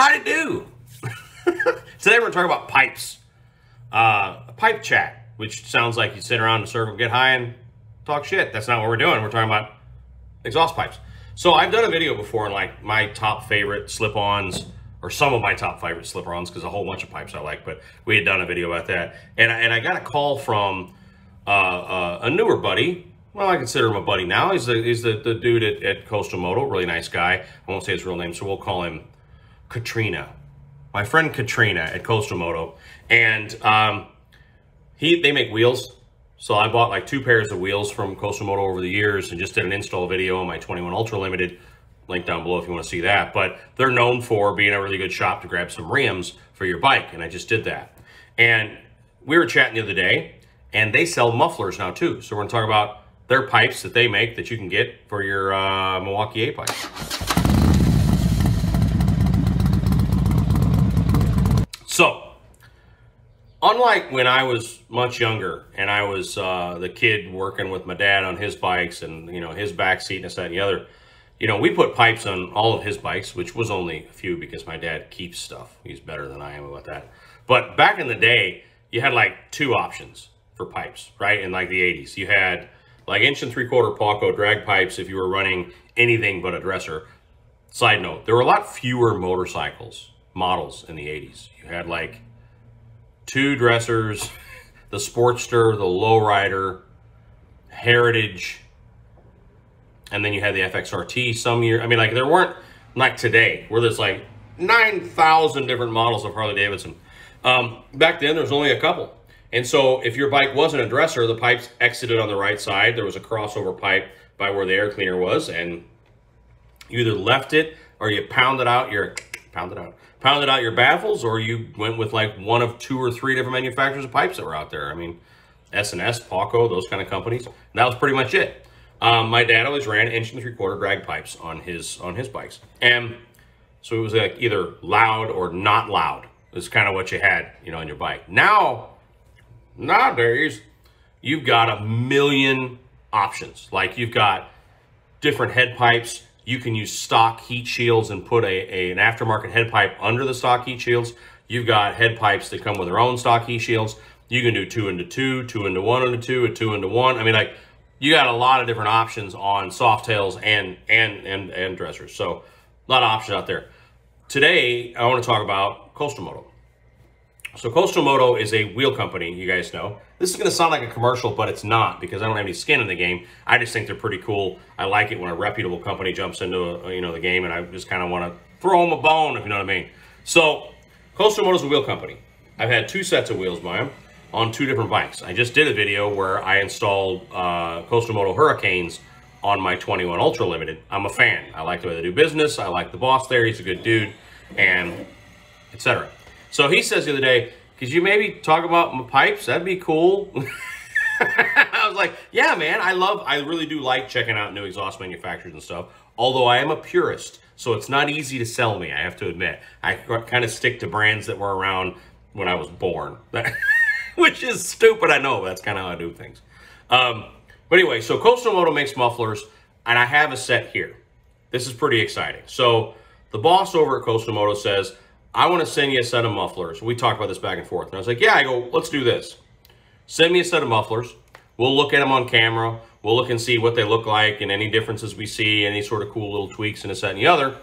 Howdy do. Today we're talking about pipes. A pipe chat, which sounds like you sit around in a circle, get high, and talk shit. That's not what we're doing. We're talking about exhaust pipes. So I've done a video before on like my top favorite slip-ons, or some of my top favorite slip-ons, because a whole bunch of pipes I like, but we had done a video about that. And I got a call from a newer buddy. Well, I consider him a buddy now. He's the dude at Coastal Moto, really nice guy. I won't say his real name, so we'll call him Katrina. My friend Katrina at Coastal Moto. And they make wheels. So I bought like 2 pairs of wheels from Coastal Moto over the years and just did an install video on my 21 Ultra Limited. Link down below if you want to see that. But they're known for being a really good shop to grab some rims for your bike, and I just did that. And we were chatting the other day, and they sell mufflers now too. So we're going to talk about their pipes that they make that you can get for your Milwaukee A pipes. So, unlike when I was much younger and I was the kid working with my dad on his bikes and, you know, his back seat and this, that, and the other, you know, we put pipes on all of his bikes, which was only a few because my dad keeps stuff. He's better than I am about that. But back in the day, you had like 2 options for pipes, right? In like the 80s, you had like 1 3/4 Paco drag pipes if you were running anything but a dresser. Side note, there were a lot fewer motorcycles models in the 80s. You had like 2 dressers, the Sportster, the Lowrider, Heritage, and then you had the FXRT some year. I mean, like, there weren't like today where there's like 9,000 different models of Harley-Davidson. Back then, there was only a couple. And so if your bike wasn't a dresser, the pipes exited on the right side. There was a crossover pipe by where the air cleaner was, and you either left it or you pounded out your baffles, or you went with like 1 of 2 or 3 different manufacturers of pipes that were out there. I mean, S&S, Paco, those kind of companies. And that was pretty much it. My dad always ran 1 3/4 drag pipes on his bikes, and so it was like either loud or not loud. It's kind of what you had, you know, on your bike. Nowadays, you've got a million options. Like, you've got different head pipes. You can use stock heat shields and put an aftermarket head pipe under the stock heat shields. You've got head pipes that come with their own stock heat shields. You can do 2 into 2, 2 into 1 into 2, and 2 into 1. I mean, like, you got a lot of different options on soft tails and dressers. So a lot of options out there. Today, I want to talk about Coastal Moto. So Coastal Moto is a wheel company, you guys know. This is going to sound like a commercial, but it's not, because I don't have any skin in the game. I just think they're pretty cool. I like it when a reputable company jumps into the game, and I just kind of want to throw them a bone, if you know what I mean. So Coastal Moto is a wheel company. I've had 2 sets of wheels by them on 2 different bikes. I just did a video where I installed Coastal Moto Hurricanes on my 21 Ultra Limited. I'm a fan. I like the way they do business. I like the boss there. He's a good dude, and etc. So he says the other day, could you maybe talk about my pipes? That'd be cool. I was like, yeah, man, I really do like checking out new exhaust manufacturers and stuff, although I am a purist, so it's not easy to sell me, I have to admit. I kind of stick to brands that were around when I was born, which is stupid, I know, but that's kind of how I do things. But anyway, so Coastal Moto makes mufflers, and I have a set here. This is pretty exciting. So the boss over at Coastal Moto says, I want to send you a set of mufflers. We talked about this back and forth. And I was like, yeah, I go, let's do this. Send me a set of mufflers. We'll look at them on camera. We'll look and see what they look like and any differences we see, any sort of cool little tweaks and this, that, and the other.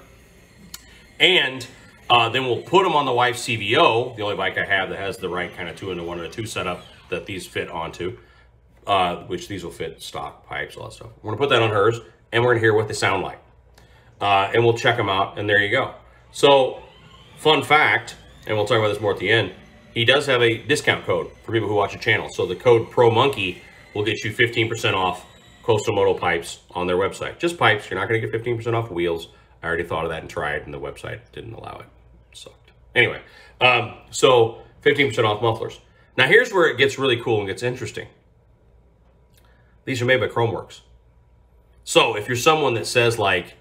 And then we'll put them on the wife's CVO, the only bike I have that has the right kind of 2 into 1 and a 2 setup that these fit onto, which these will fit stock pipes, all that stuff. We're going to put that on hers, and we're going to hear what they sound like. And we'll check them out, and there you go. So, fun fact, and we'll talk about this more at the end, he does have a discount code for people who watch the channel. So the code PROMONKEY will get you 15% off Coastal Moto pipes on their website. Just pipes. You're not going to get 15% off wheels. I already thought of that and tried, and the website didn't allow it. It sucked. Anyway, so 15% off mufflers. Now here's where it gets really cool and gets interesting. These are made by Werks. So if you're someone that says like,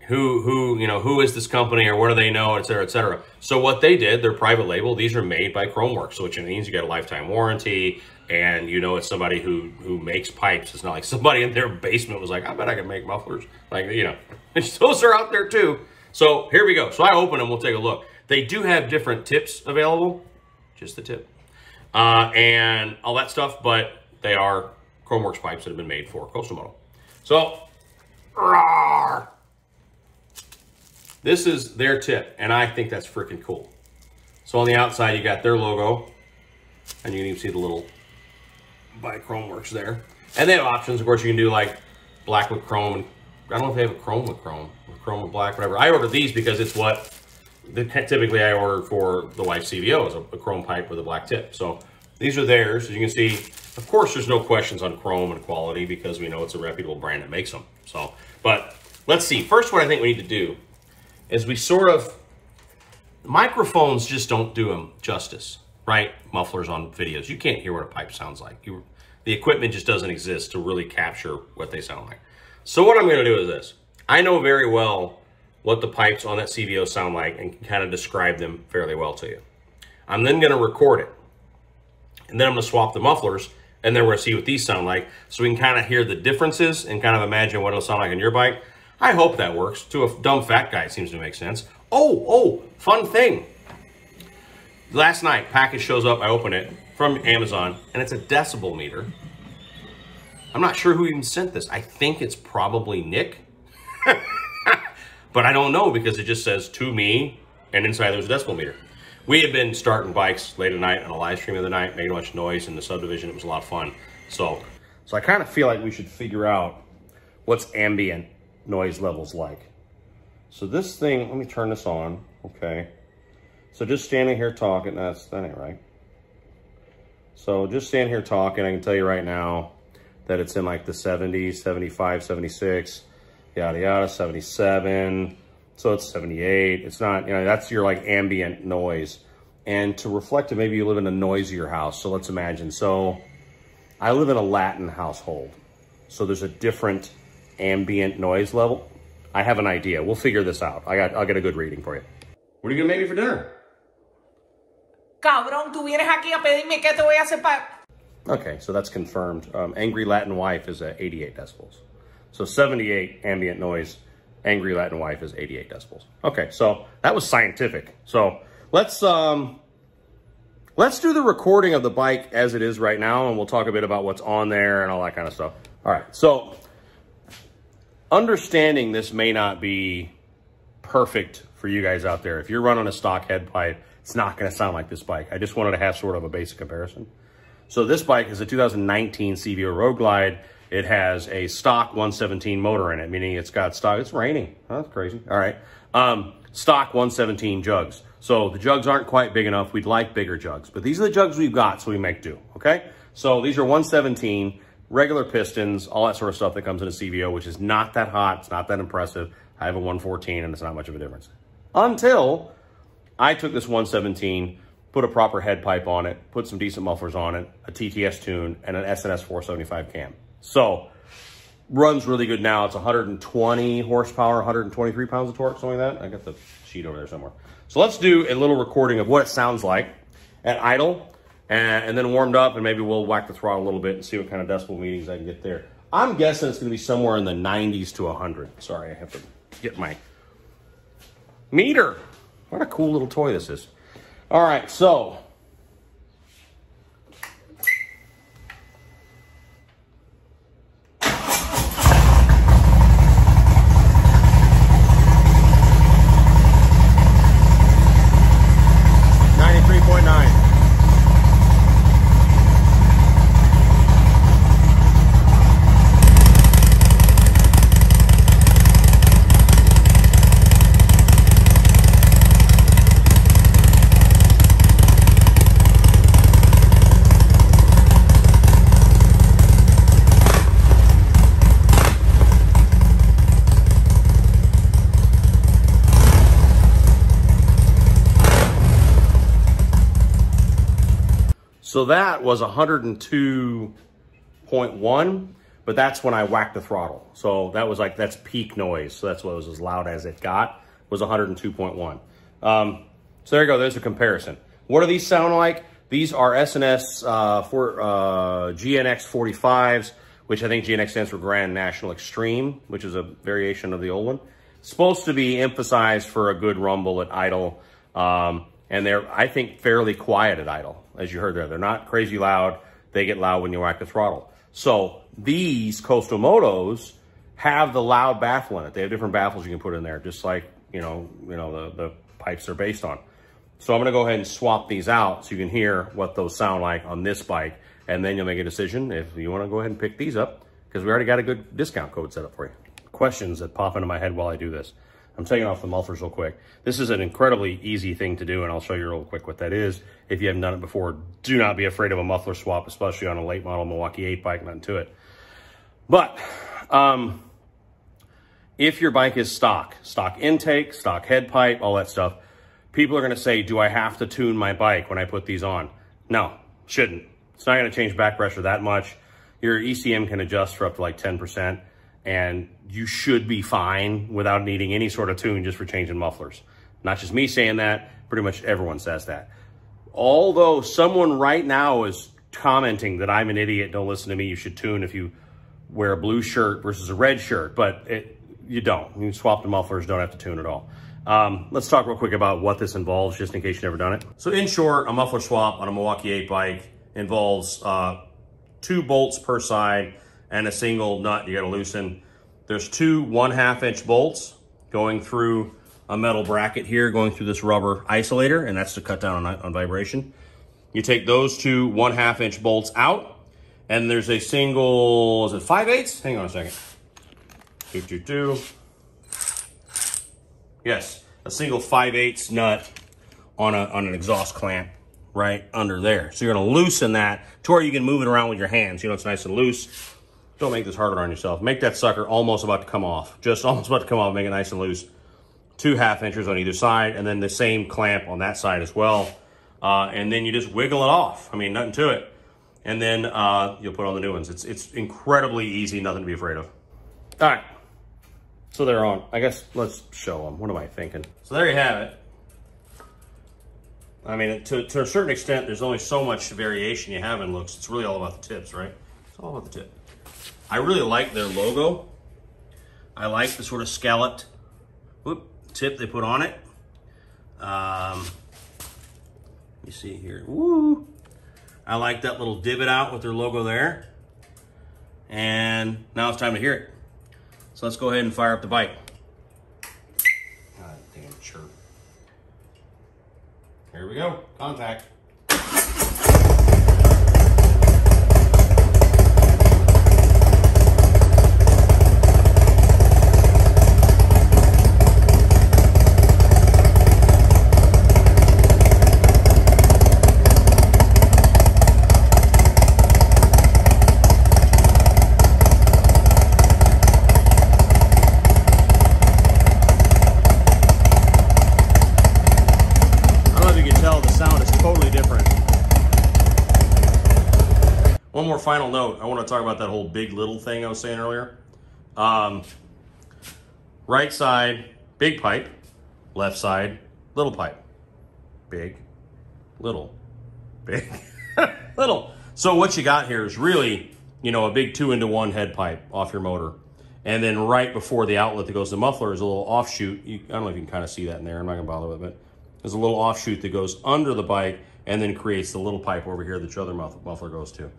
who is this company, or what do they know, et cetera, et cetera. So what they did, their private label, these are made by Werks, which means you get a lifetime warranty, and you know it's somebody who makes pipes. It's not like somebody in their basement was like, I bet I can make mufflers. Like, you know, those are out there too. So here we go. So I open them, we'll take a look. They do have different tips available, just the tip, and all that stuff, but they are Khrome Werks pipes that have been made for coastal moto. So, rawr, this is their tip, and I think that's freaking cool. So on the outside, you got their logo, and you can even see the little by Khrome Werks there. And they have options. Of course, you can do like black with chrome, and I don't know if they have a chrome with chrome, or chrome with black, whatever. I ordered these because it's what typically I order for the wife's CVO, is a chrome pipe with a black tip. So these are theirs. As you can see, of course, there's no questions on chrome and quality because we know it's a reputable brand that makes them. So, but let's see. First, what I think we need to do is we sort of, microphones just don't do them justice, right? Mufflers on videos. You can't hear what a pipe sounds like. The equipment just doesn't exist to really capture what they sound like. So what I'm going to do is this. I know very well what the pipes on that CVO sound like and can kind of describe them fairly well to you. I'm then going to record it. And then I'm going to swap the mufflers, and then we're going to see what these sound like so we can kind of hear the differences and kind of imagine what it'll sound like on your bike. I hope that works. To a dumb fat guy, it seems to make sense. Oh, fun thing. Last night, package shows up, I open it from Amazon, and it's a decibel meter. I'm not sure who even sent this. I think it's probably Nick. But I don't know because it just says to me, and inside there's a decibel meter. We had been starting bikes late at night on a live stream the other night, making a bunch of noise in the subdivision. It was a lot of fun. So I kind of feel like we should figure out what's ambient noise levels like. So this thing, let me turn this on. Okay. So just standing here talking, that ain't right. So just standing here talking, I can tell you right now that it's in like the 70s, 75, 76, yada, yada, 77. So it's 78. It's not, you know, that's your like ambient noise. And to reflect it, maybe you live in a noisier house. So let's imagine. So I live in a Latin household. So there's a different ambient noise level. I have an idea. We'll figure this out. I'll get a good reading for you. What are you gonna make me for dinner? Cabrón, tú vienes aquí a pedirme qué te voy a hacer para... Okay, so that's confirmed. Angry Latin Wife is at 88 decibels. So 78 ambient noise. Angry Latin Wife is 88 decibels. Okay, so that was scientific. So let's do the recording of the bike as it is right now, and we'll talk a bit about what's on there and all that kind of stuff. All right, so understanding this may not be perfect for you guys out there. If you're running a stock head pipe, it's not going to sound like this bike. I just wanted to have sort of a basic comparison. So this bike is a 2019 CVO Road Glide. It has a stock 117 motor in it, meaning it's got stock. It's raining. Oh, that's crazy. All right. Stock 117 jugs. So the jugs aren't quite big enough. We'd like bigger jugs, but these are the jugs we've got, so we make do. Okay. So these are 117, regular pistons, all that sort of stuff that comes in a CVO, which is not that hot. It's not that impressive. I have a 114 and it's not much of a difference. Until I took this 117, put a proper head pipe on it, put some decent mufflers on it, a TTS tune, and an SNS 475 cam. So runs really good now. It's 120 horsepower, 123 pounds of torque, something like that. I got the sheet over there somewhere. So let's do a little recording of what it sounds like at idle and then warmed up, and maybe we'll whack the throttle a little bit and see what kind of decibel readings I can get there. I'm guessing it's going to be somewhere in the 90s to 100. Sorry, I have to get my meter. What a cool little toy this is. All right, so So that was 102.1, but that's when I whacked the throttle. So that was like, that's peak noise. So that's what was as loud as it got, was 102.1. So there you go, there's a comparison. What do these sound like? These are SNS GNX 45s, which I think GNX stands for Grand National Extreme, which is a variation of the old one. supposed to be emphasized for a good rumble at idle. And they're, I think, fairly quiet at idle, as you heard there. They're not crazy loud. They get loud when you whack the throttle. So these Coastal Motos have the loud baffle in it. They have different baffles you can put in there, just like, the pipes they're based on. So I'm going to go ahead and swap these out so you can hear what those sound like on this bike. And then you'll make a decision if you want to go ahead and pick these up, because we already got a good discount code set up for you. Questions that pop into my head while I do this. I'm taking off the mufflers real quick. This is an incredibly easy thing to do, and I'll show you real quick what that is. If you haven't done it before, do not be afraid of a muffler swap, especially on a late model Milwaukee 8 bike, nothing to it. But if your bike is stock intake, stock head pipe, all that stuff, people are going to say, do I have to tune my bike when I put these on? No, shouldn't. It's not going to change back pressure that much. Your ECM can adjust for up to like 10%, and you should be fine without needing any sort of tune just for changing mufflers. Not just me saying that, pretty much everyone says that. Although someone right now is commenting that I'm an idiot, don't listen to me, you should tune if you wear a blue shirt versus a red shirt, but you don't. You can swap the mufflers, don't have to tune at all. Let's talk real quick about what this involves, just in case you've never done it. So in short, a muffler swap on a Milwaukee 8 bike involves 2 bolts per side and a single nut you got to loosen. There's 2 1/2 inch bolts going through a metal bracket here, going through this rubber isolator, and that's to cut down on vibration. You take those 2 1/2 inch bolts out, and there's a single, is it 5/8? Hang on a second. 2. Yes, a single 5/8 nut on an exhaust clamp right under there. So you're gonna loosen that to where you can move it around with your hands. It's nice and loose. Don't make this harder on yourself. Make that sucker almost about to come off. Just almost about to come off, make it nice and loose. 2 1/2 inches on either side, and then the same clamp on that side as well. And then you just wiggle it off. I mean, nothing to it. And then you'll put on the new ones. It's incredibly easy, nothing to be afraid of. All right, so they're on. I guess let's show them. What am I thinking? So there you have it. I mean, to a certain extent, there's only so much variation you have in looks. It's really all about the tips, right? It's all about the tip. I really like their logo. I like the sort of scalloped tip they put on it. You see here. Woo! I like that little divot out with their logo there. And now it's time to hear it. So let's go ahead and fire up the bike. God damn chirp. Here we go. Contact. One more final note. I want to talk about that whole big little thing I was saying earlier. Right side, big pipe. Left side, little pipe. Big, little, big, little. So what you got here is really, a big 2-into-1 head pipe off your motor. And then right before the outlet that goes to the muffler is a little offshoot. I don't know if you can kind of see that in there. I'm not going to bother with it. There's a little offshoot that goes under the bike and then creates the little pipe over here that your other muffler goes to.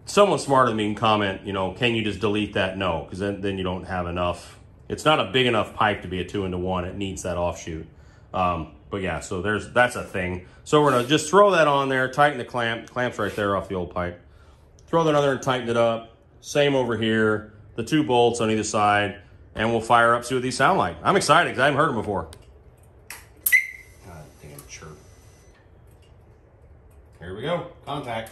Someone smarter than me can comment, can you just delete that? No, because then you don't have enough. It's not a big enough pipe to be a 2-into-1. It needs that offshoot. But yeah, so that's a thing. So we're gonna just throw that on there, tighten the clamp. The clamp's right there off the old pipe. Throw that on there and tighten it up. Same over here. The 2 bolts on either side, and we'll fire up, see what these sound like. I'm excited because I haven't heard them before. God damn chirp. Here we go. Contact.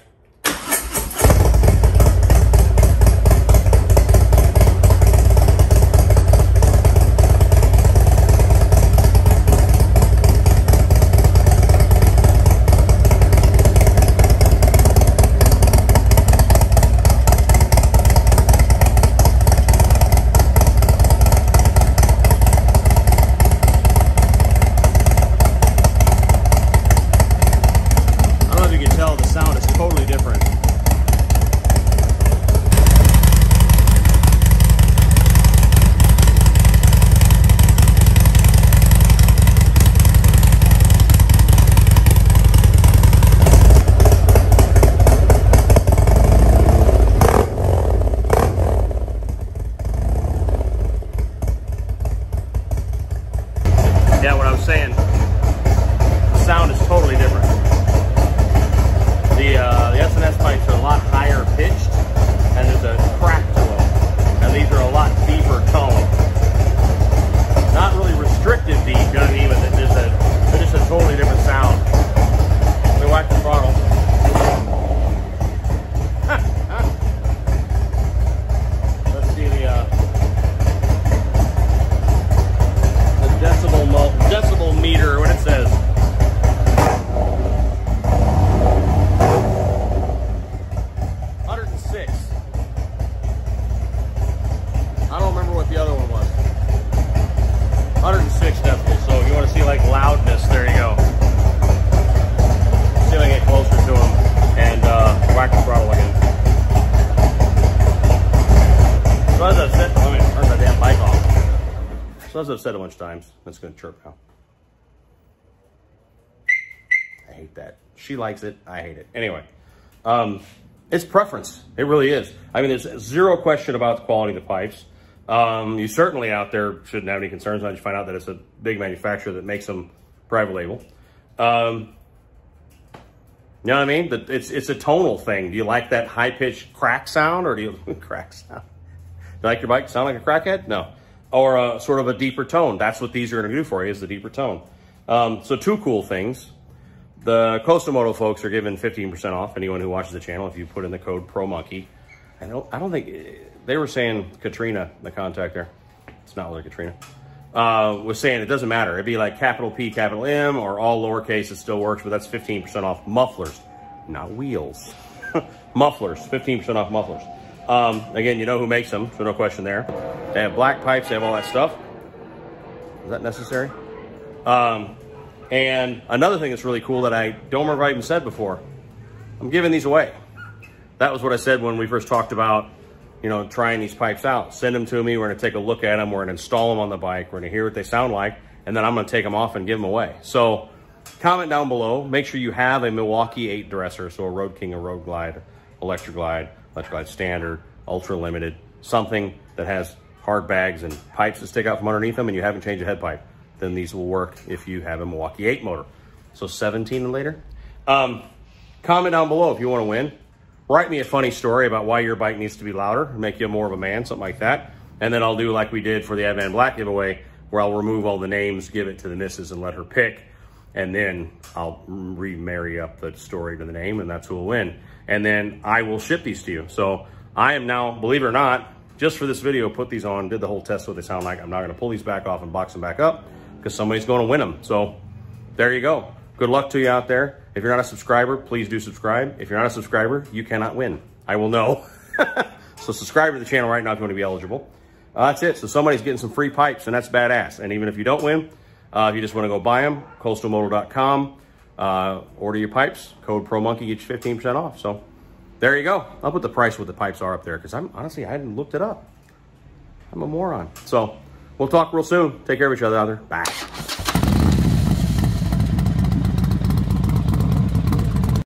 Tell the sound is totally different. Yeah, what I was saying, the sound is totally different. The S&S pipes are a lot higher pitched, and there's a crack to them. And these are a lot deeper tone. Not really restricted deep, you know what I mean? But they're just a totally different sound. Let me whack the throttle. Let's see the decibel meter, what it says. I don't remember what the other one was. 106 decibels. So if you want to see like loudness, there you go. See if I can get closer to them and whack the throttle again. So as I've said, let me turn my damn bike off. So as I've said a bunch of times, it's going to chirp now. I hate that. She likes it. I hate it. Anyway, it's preference. It really is. I mean, there's zero question about the quality of the pipes. You certainly out there shouldn't have any concerns once you find out that it's a big manufacturer that makes them private label. You know what I mean? It's a tonal thing. Do you like that high-pitched crack sound, or do you crack sound? Do you like your bike to sound like a crackhead? No. Or sort of a deeper tone. That's what these are going to do for you, is the deeper tone. So two cool things. The Costa-Moto folks are giving 15% off anyone who watches the channel if you put in the code ProMonkey. I don't think they were saying Katrina, the contact there. It's not really Katrina. Was saying it doesn't matter. It'd be like capital P, capital M, or all lowercase. It still works, but that's 15% off mufflers, not wheels. Mufflers, 15% off mufflers. Again, you know who makes them, so no question there. They have black pipes. They have all that stuff. Is that necessary? And another thing that's really cool that I don't remember if I even said before, I'm giving these away. That was what I said when we first talked about, you know, trying these pipes out. Send them to me. We're going to take a look at them. We're going to install them on the bike. We're going to hear what they sound like. And then I'm going to take them off and give them away. So comment down below. Make sure you have a Milwaukee 8 dresser. So a Road King, a Road Glide, Electra Glide Standard, Ultra Limited. Something that has hard bags and pipes that stick out from underneath them, and you haven't changed a head pipe. Then these will work if you have a Milwaukee 8 motor. So 17 and later. Comment down below if you want to win. Write me a funny story about why your bike needs to be louder, make you more of a man, something like that. And then I'll do like we did for the Ambient Black giveaway, where I'll remove all the names, give it to the missus and let her pick. And then I'll remarry up the story to the name, and that's who will win. And then I will ship these to you. So I am now, believe it or not, just for this video, put these on, did the whole test what they sound like. I'm not going to pull these back off and box them back up because somebody's going to win them. So there you go. Good luck to you out there. If you're not a subscriber, please do subscribe. If you're not a subscriber, you cannot win. I will know. So subscribe to the channel right now if you want to be eligible. That's it. So somebody's getting some free pipes, and that's badass. And even if you don't win, if you just want to go buy them, coastalmoto.com, order your pipes, code ProMonkey gets you 15% off. So there you go. I'll put the price what the pipes are up there because honestly, I hadn't looked it up. I'm a moron. So we'll talk real soon. Take care of each other out there. Bye.